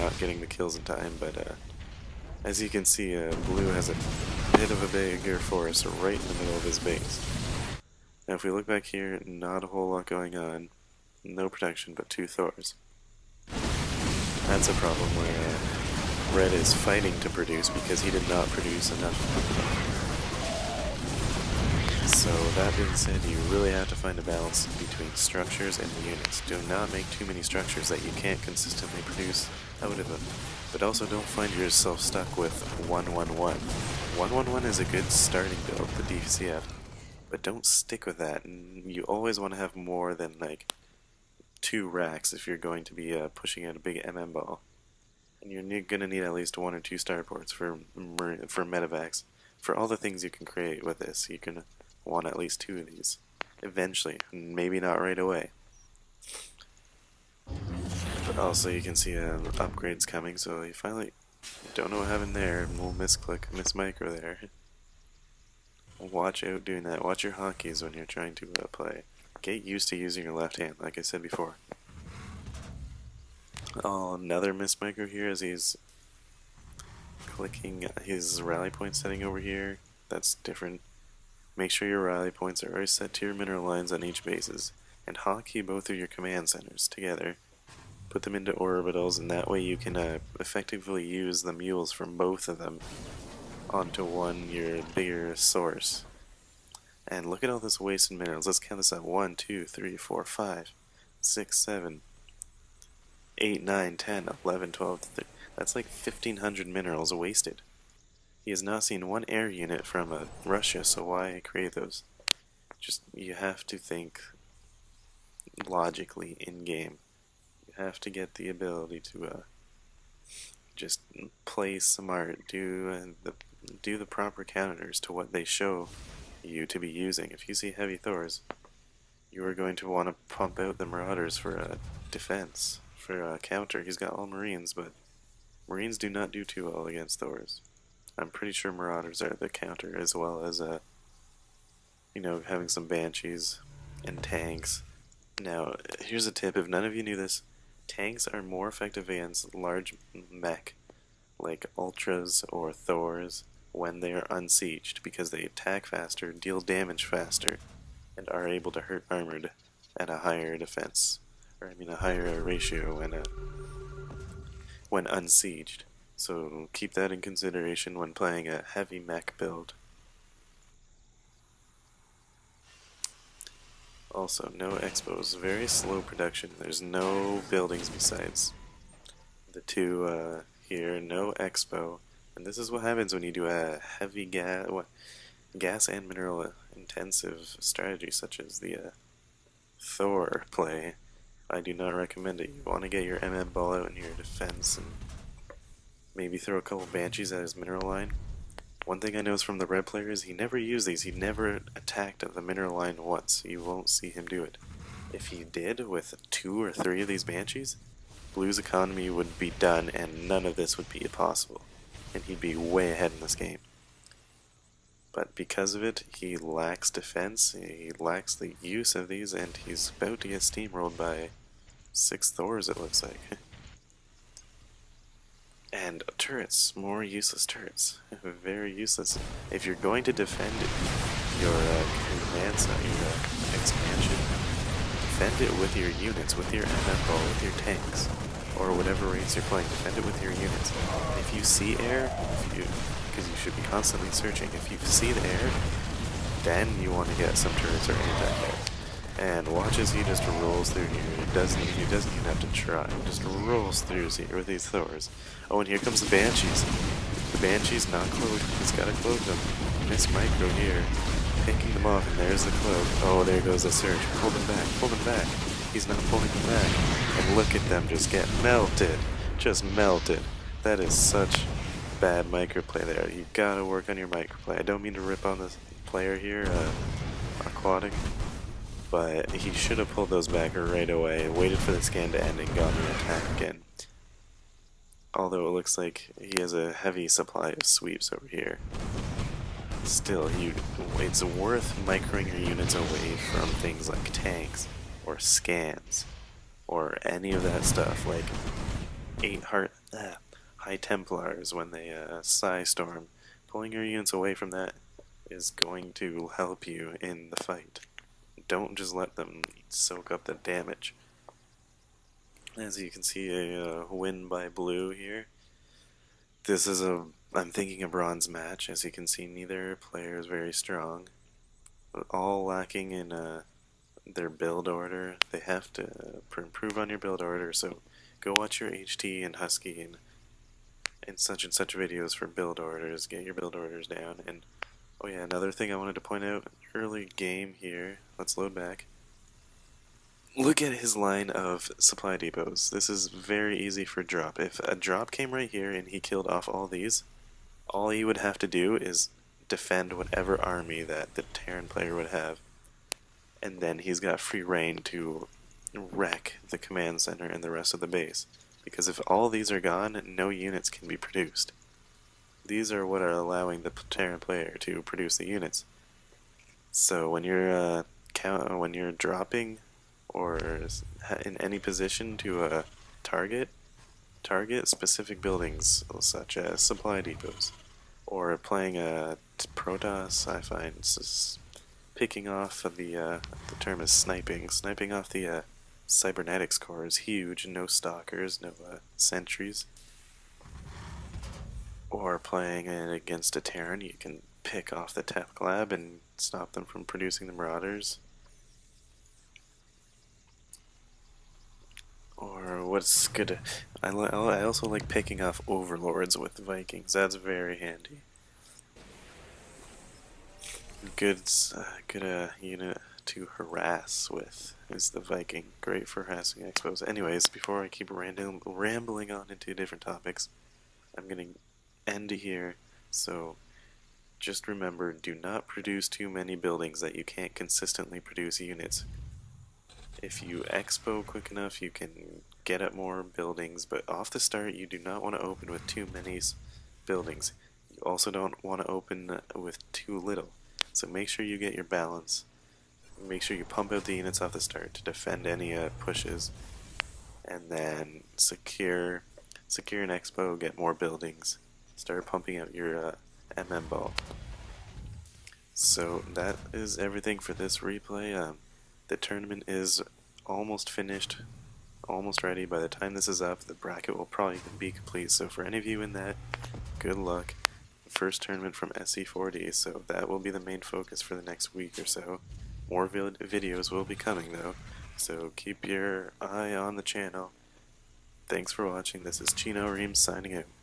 not getting the kills in time, but as you can see, Blue has a bit of a bigger forest right in the middle of his base. Now if we look back here, not a whole lot going on. No protection, but 2 Thors. That's a problem where Red is fighting to produce because he did not produce enough. So that being said, you really have to find a balance between structures and units. Do not make too many structures that you can't consistently produce out of them. But also don't find yourself stuck with 1-1-1. 1-1-1 is a good starting build, the DCF. But don't stick with that. And you always want to have more than like 2 racks if you're going to be pushing out a big MM ball. And you're going to need at least 1 or 2 starports for medevacs. For all the things you can create with this, you can want at least 2 of these. Eventually, maybe not right away. But also you can see upgrades coming, so you finally don't know what happened there. We'll misclick, miss micro there. Watch out doing that. Watch your hotkeys when you're trying to play. Get used to using your left hand, like I said before. Oh, another miss micro here as he's clicking his rally point setting over here. That's different. Make sure your rally points are always set to your mineral lines on each bases, and hotkey both of your command centers together. Put them into orbitals, and that way you can effectively use the mules from both of them onto your bigger source. And look at all this wasted minerals. Let's count this up. 1, 2, 3, 4, 5, 6, 7, 8, 9, 10, 11, 12, 13. That's like 1,500 minerals wasted. He has not seen one air unit from Russia, so why create those? Just, you have to think logically in-game. You have to get the ability to just play smart, do the proper counters to what they show you to be using. If you see heavy Thors, you are going to want to pump out the Marauders for defense, for counter. He's got all Marines, but Marines do not do too well against Thors. I'm pretty sure Marauders are the counter, as well as having some Banshees and tanks. Now, here's a tip, if none of you knew this, tanks are more effective against large mech, like Ultras or Thors, when they are unsieged, because they attack faster, deal damage faster, and are able to hurt armored at a higher defense, a higher ratio when unsieged. So keep that in consideration when playing a heavy mech build. Also, no expos, very slow production. There's no buildings besides the 2 here, no expo. And this is what happens when you do a heavy gas and mineral intensive strategy such as the Thor play. I do not recommend it. You want to get your MM ball out in your defense and maybe throw a couple Banshees at his mineral line. One thing I noticed from the red player is he never used these. He never attacked the mineral line once. You won't see him do it. If he did with 2 or 3 of these Banshees, Blue's economy would be done and none of this would be possible. And he'd be way ahead in this game. But because of it, he lacks defense, he lacks the use of these, and he's about to get steamrolled by 6 Thors, it looks like. And turrets, more useless turrets. Very useless. If you're going to defend your command side, your expansion, defend it with your units, with your MM ball, with your tanks, or whatever race you're playing. Defend it with your units. If you see air, because you should be constantly searching, if you see the air, then you want to get some turrets or anti-air. And watch as he just rolls through here. He doesn't even have to try. He just rolls through here with these Thors. Oh, and here comes the Banshees. The Banshee's not cloaked. He's got to cloak them. Miss micro here, picking them off, and there's the cloak. Oh, there goes the search. Pull them back. Pull them back. He's not pulling them back. And look at them just get melted. Just melted. That is such bad microplay there. You gotta work on your microplay. I don't mean to rip on this player here, Aquatic, but he should have pulled those back right away, waited for the scan to end, and gone to attack again. Although it looks like he has a heavy supply of sweeps over here. Still, it's worth microing your units away from things like tanks, or scans, or any of that stuff. Like, High Templars when they Psy Storm. Pulling your units away from that is going to help you in the fight. Don't just let them soak up the damage. As you can see, a win by blue here. This is I'm thinking a bronze match. As you can see, neither player is very strong. All lacking in their build order. They have to improve on your build order, so go watch your HT and Husky and such videos for build orders. Get your build orders down. And oh yeah, another thing I wanted to point out, early game here, let's load back. Look at his line of supply depots. This is very easy for drop. If a drop came right here and he killed off all these, all he would have to do is defend whatever army that the Terran player would have. And then he's got free reign to wreck the command center and the rest of the base. Because if all these are gone, no units can be produced. These are what are allowing the Terran player to produce the units. So when you're dropping or in any position to target specific buildings such as supply depots, or playing a Protoss. I find picking off the term is sniping off the cybernetics core is huge. No stalkers, no sentries. Or playing it against a Terran, you can pick off the tech lab and stop them from producing the marauders. Or what's good, I also like picking off overlords with Vikings. That's very handy. Good unit to harass with is the Viking. Great for harassing expos. Anyways, before I keep rambling on into different topics, I'm gonna end here. So just remember, do not produce too many buildings that you can't consistently produce units. If you expo quick enough, you can get up more buildings, but off the start, you do not want to open with too many buildings. You also don't want to open with too little. So make sure you get your balance. Make sure you pump out the units off the start to defend any pushes, and then secure an expo, get more buildings, start pumping out your MM ball. So that is everything for this replay. The tournament is almost finished, almost ready. By the time this is up, the bracket will probably be complete. So for any of you in that, good luck. First tournament from SC4D, so that will be the main focus for the next week or so. More videos will be coming though, so keep your eye on the channel. Thanks for watching. This is Chino Reams signing out.